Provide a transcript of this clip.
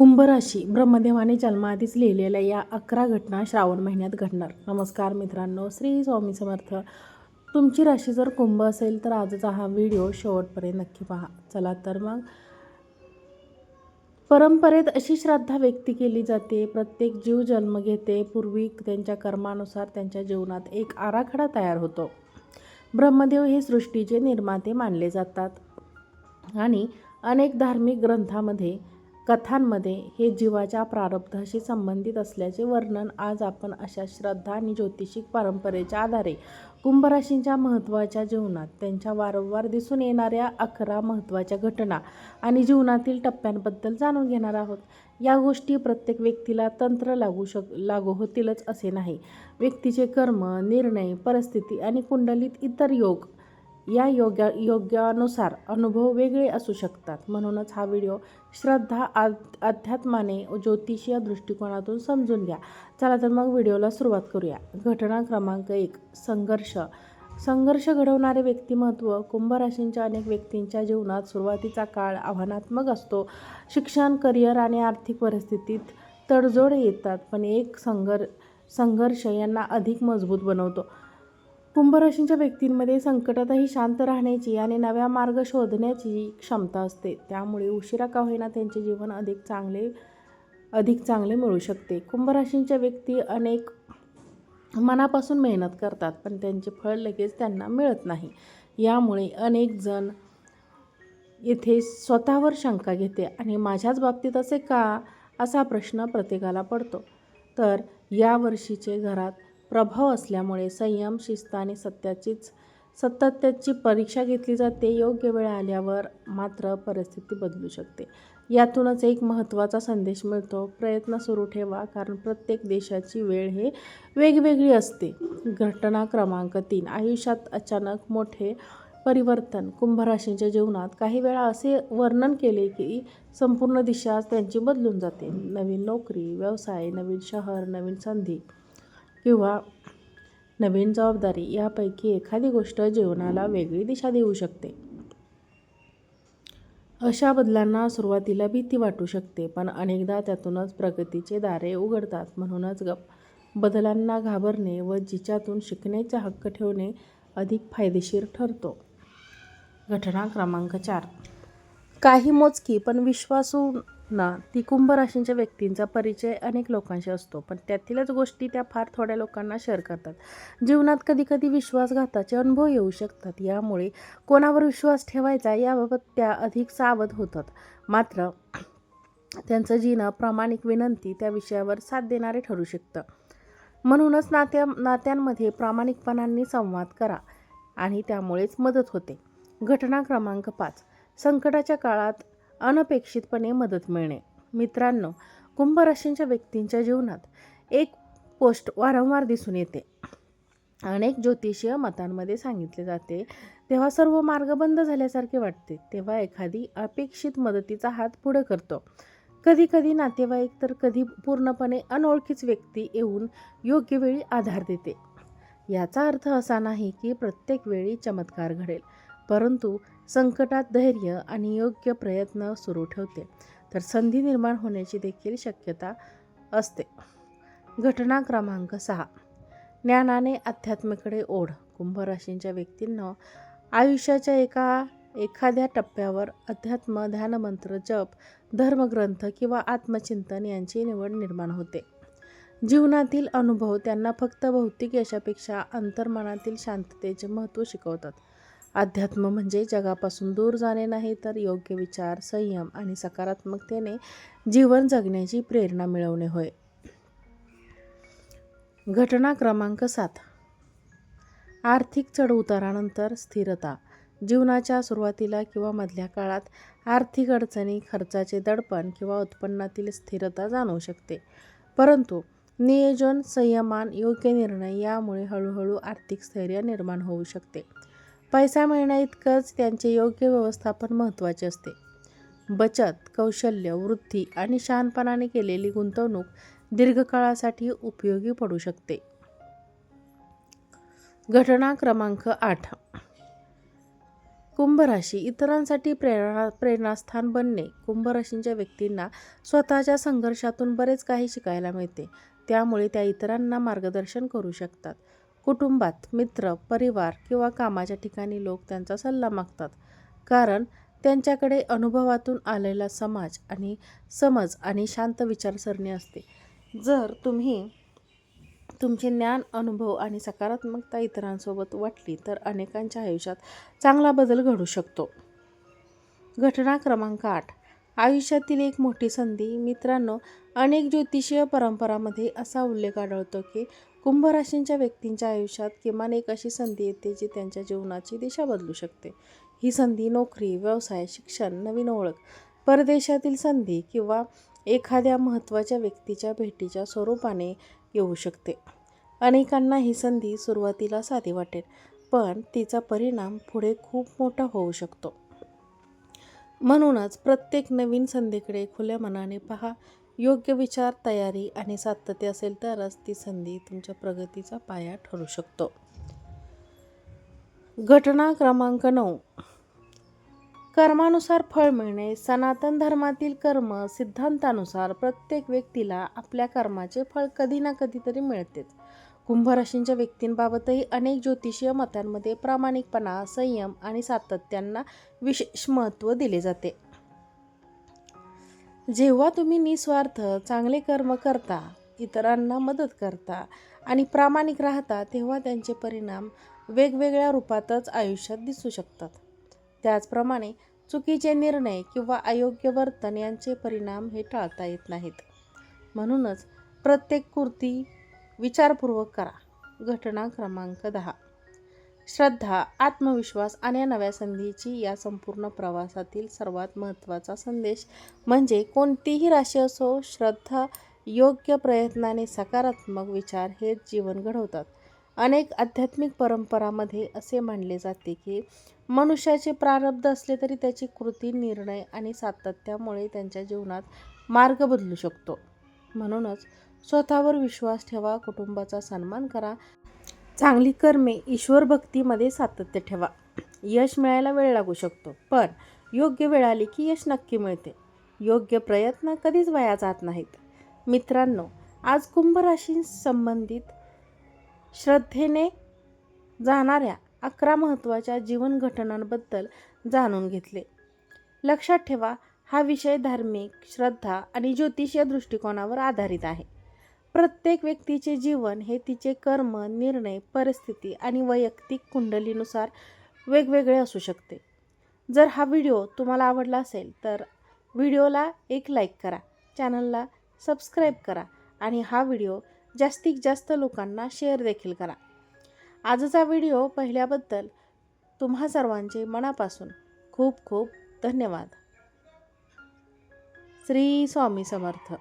कुंभ राशी ब्रह्मदेवाने जन्माआधीच लिहिलेल्या या 11 घटना श्रावण महिन्यात घडणार. नमस्कार मित्रांनो, श्री स्वामी समर्थ. तुमची राशी जर कुंभ असेल तर आजचा हा व्हिडिओ शेवटपर्यंत नक्की पहा. चला तर मग, परंपरेत अशी श्रद्धा व्यक्त केली जाते, प्रत्येक जीव जन्म घेते पूर्वी त्यांच्या कर्मानुसार त्यांच्या जीवनात एक आराखडा तयार होतो. ब्रह्मदेव हे सृष्टीचे निर्माते मानले जातात आणि अनेक धार्मिक ग्रंथांमध्ये, कथांमध्ये हे जीवाच्या प्रारब्धाशी संबंधित असल्याचे वर्णन. आज आपण अशा श्रद्धा आणि ज्योतिषिक परंपरेच्या आधारे कुंभ राशींच्या महत्त्वाच्या जीवनात त्यांच्या वारंवार दिसून येणाऱ्या 11 महत्त्वाच्या घटना आणि जीवनातील टप्प्यांबद्दल जाणून घेणार आहोत. या गोष्टी प्रत्येक व्यक्तीला तंत्र लागू होतीलच असे नाही. व्यक्तीचे कर्म, निर्णय, परिस्थिती आणि कुंडलीत इतर योग या योग्यानुसार अनुभव वेगळे असू शकतात. म्हणूनच हा व्हिडिओ श्रद्धा, अध्यात्माने, ज्योतिषीय दृष्टिकोनातून समजून घ्या. चला तर मग व्हिडिओला सुरुवात करूया. घटना क्रमांक 1. संघर्ष घडवणारे व्यक्तिमत्व. कुंभ राशींच्या अनेक व्यक्तींच्या जीवनात सुरुवातीचा काळ आव्हानात्मक असतो. शिक्षण, करिअर आणि आर्थिक परिस्थितीत तडजोड येतात, पण एक संघर्ष यांना अधिक मजबूत बनवतो. कुंभ राशींच्या व्यक्तींमध्ये संकटातही शांत राहण्याची आणि नव्या मार्ग शोधण्याची क्षमता असते. त्यामुळे उशिरा का होईना त्यांचे जीवन अधिक चांगले मिळू शकते. कुंभ राशींच्या व्यक्ती अनेक मनापासून मेहनत करतात, पण त्यांचे फळ लगेच त्यांना मिळत नाही. यामुळे अनेक जण येथे स्वतःवर शंका घेते आणि माझ्याच बाबतीत असे का, असा प्रश्न प्रत्येकाला पडतो. तर या वर्षीचे घरात प्रभाव असल्यामुळे संयम, शिस्त आणि सातत्याची परीक्षा घेतली जाते. योग्य वेळ आल्यावर मात्र परिस्थिती बदलू शकते. यातूनच एक महत्त्वाचा संदेश मिळतो: प्रयत्न सुरू ठेवा, कारण प्रत्येक देशाची वेळ हे वेगवेगळी असते. घटना क्रमांक 3. आयुष्यात अचानक मोठे परिवर्तन. कुंभ राशींच्या जीवनात काही वेळा असे वर्णन केले की संपूर्ण दिशा त्यांची बदलून जाते. नवीन नोकरी, व्यवसाय, नवीन शहर, नवीन संधी किंवा नवीन जबाबदारी यापैकी एखादी गोष्ट जीवनाला वेगळी दिशा देऊ शकते. अशा बदलांना सुरुवातीला भीती वाटू शकते, पण अनेकदा त्यातूनच प्रगतीचे दारे उघडतात. म्हणूनच बदलांना घाबरणे व जिच्यातून शिकण्याचा हक्क ठेवणे अधिक फायदेशीर ठरतो. घटना क्रमांक 4. काही मोजकी पण विश्वासू ती कुंभ राशींच्या व्यक्तींचा परिचय अनेक लोकांशी असतो, पण त्यातीलच गोष्टी त्या फार थोड्या लोकांना शेअर करतात. जीवनात कधीकधी विश्वासघाताचे अनुभव येऊ शकतात. यामुळे कोणावर विश्वास ठेवायचा याबाबत त्या अधिक सावध होतात. मात्र त्यांचं जीणं, प्रामाणिक विनंती त्या विषयावर साथ देणारे ठरू शकतं. म्हणूनच नात्यांमध्ये प्रामाणिकपणाने संवाद करा आणि त्यामुळेच मदत होते. घटना क्रमांक 5. संकटाच्या काळात अनपेक्षितपणे मदत मिळणे. मित्रांनो, कुंभ राशींच्या व्यक्तींच्या जीवनात एक पोस्ट वारंवार दिसून येते. अनेक ज्योतिषीय मतांमध्ये सांगितले जाते तेव्हा सर्व मार्ग बंद झाल्यासारखे वाटते, तेव्हा एखादी अपेक्षित मदतीचा हात पुढे करतो. कधी नातेवाईक, तर कधी पूर्णपणे अनोळखीच व्यक्ती येऊन योग्य वेळी आधार देते. याचा अर्थ असा नाही की प्रत्येक वेळी चमत्कार घडेल, परंतु संकटात धैर्य आणि योग्य प्रयत्न सुरू ठेवते तर संधी निर्माण होण्याची देखील शक्यता असते. घटना क्रमांक 6. ज्ञानाने अध्यात्माकडे ओढ. कुंभ राशींच्या व्यक्तींना आयुष्याच्या एखाद्या टप्प्यावर अध्यात्म, ध्यानमंत्र, जप, धर्मग्रंथ किंवा आत्मचिंतन यांची निवड निर्माण होते. जीवनातील अनुभव त्यांना फक्त भौतिक यशापेक्षा अंतर्मनातील शांततेचे महत्त्व शिकवतात. अध्यात्म म्हणजे जगापासून दूर जाणे नाही, तर योग्य विचार, संयम आणि सकारात्मकतेने जीवन जगण्याची प्रेरणा मिळवणे होय. घटना क्रमांक 7. आर्थिक चढउतारानंतर स्थिरता. जीवनाच्या सुरुवातीला किंवा मधल्या काळात आर्थिक अडचणी, खर्चाचे दडपण किंवा उत्पन्नातील स्थिरता जाणवू शकते, परंतु नियोजन, संयमान, योग्य निर्णय यामुळे हळूहळू आर्थिक स्थैर्य निर्माण होऊ शकते. पैसा मिळण्याइतकंच त्यांचे योग्य व्यवस्थापन महत्त्वाचे असते. बचत, कौशल्य वृद्धी आणि शहाणपणाने केलेली गुंतवणूक दीर्घकाळासाठी उपयोगी पडू शकते. घटना क्रमांक 8. कुंभ राशी इतरांसाठी प्रेरणास्थान बनणे. कुंभ राशींच्या व्यक्तींना स्वतःच्या संघर्षातून बरेच काही शिकायला मिळते. त्यामुळे त्या इतरांना मार्गदर्शन करू शकतात. कुटुंबात, मित्र, परिवार किंवा कामाच्या ठिकाणी लोक त्यांचा सल्ला मागतात, कारण त्यांच्याकडे अनुभवातून आलेला समज आणि शांत विचारसरणी असते. जर तुम्ही तुमचे ज्ञान, अनुभव आणि सकारात्मकता इतरांसोबत वाटली तर अनेकांच्या आयुष्यात चांगला बदल घडू शकतो. घटना क्रमांक 8. आयुष्यातील एक मोठी संधी. मित्रांनो, अनेक ज्योतिषीय परंपरांमध्ये असा उल्लेख आढळतो की कुंभ राशींच्या व्यक्तींच्या आयुष्यात किमान एक अशी संधी येते जी त्यांच्या जीवनाची दिशा बदलू शकते. ही संधी नोकरी, व्यवसाय, शिक्षण, नवीन ओळख, परदेशातील संधी किंवा एखाद्या महत्त्वाच्या व्यक्तीच्या भेटीच्या स्वरूपाने येऊ शकते. अनेकांना ही संधी सुरुवातीला साधी वाटेल, पण तिचा परिणाम पुढे खूप मोठा होऊ शकतो. म्हणूनच प्रत्येक नवीन संधीकडे खुल्या मनाने पहा. योग्य विचार, तयारी आणि सातत्य असेल तरच ती संधी तुमच्या प्रगतीचा पाया ठरू शकतो. घटना क्रमांक 9. कर्मानुसार फळ मिळणे. सनातन धर्मातील कर्म सिद्धांतानुसार प्रत्येक व्यक्तीला आपल्या कर्माचे फळ कधी ना कधीतरी मिळतेच. कुंभ राशींच्या व्यक्तींबाबतही अनेक ज्योतिषीय मतांमध्ये प्रामाणिकपणा, संयम आणि सातत्यांना विशेष महत्त्व दिले जाते. जेव्हा तुम्ही निस्वार्थ चांगले कर्म करता, इतरांना मदत करता आणि प्रामाणिक राहता, तेव्हा त्यांचे परिणाम वेगवेगळ्या रूपातच आयुष्यात दिसू शकतात. त्याचप्रमाणे चुकीचे निर्णय किंवा अयोग्य वर्तन यांचे परिणाम हे टाळता येत नाहीत. म्हणूनच प्रत्येक कृती विचारपूर्वक करा. घटना क्रमांक 10. श्रद्धा, आत्मविश्वास आणि नव्या संधीची या संपूर्ण प्रवासातील सर्वात महत्त्वाचा संदेश म्हणजे कोणतीही राशी असो, श्रद्धा, योग्य प्रयत्नाने सकारात्मक विचार हेच जीवन घडवतात. अनेक आध्यात्मिक परंपरांमध्ये असे मानले जाते की मनुष्याचे प्रारब्ध असले तरी त्याची कृती, निर्णय आणि सातत्यामुळे त्यांच्या जीवनात मार्ग बदलू शकतो. म्हणूनच स्वतःवर विश्वास ठेवा, कुटुंबाचा सन्मान करा, चांगली कर्मे, ईश्वर भक्तीमध्ये सातत्य ठेवा. यश मिळायला वेळ लागू शकतो, पण योग्य वेळ आली की यश नक्की मिळते. योग्य प्रयत्न कधीच वाया जात नाहीत. मित्रांनो, आज कुंभ राशी संबंधित श्रद्धेने जाणाऱ्या 11 महत्त्वाच्या जीवन घटनांबद्दल जाणून घेतले. लक्षात ठेवा, हा विषय धार्मिक, श्रद्धा आणि ज्योतिषीय दृष्टिकोनावर आधारित आहे. प्रत्येक व्यक्तीचे जीवन हे तिचे कर्म, निर्णय, परिस्थिती आणि वैयक्तिक कुंडलीनुसार वेगवेगळे असू शकते. जर हा व्हिडिओ तुम्हाला आवडला असेल तर व्हिडिओला एक लाईक करा, चॅनलला सबस्क्राईब करा आणि हा व्हिडिओ जास्तीत जास्त लोकांना शेअर देखील करा. आजचा व्हिडिओ पाहिल्याबद्दल तुम्हा सर्वांचे मनापासून खूप खूप धन्यवाद. श्री स्वामी समर्थ.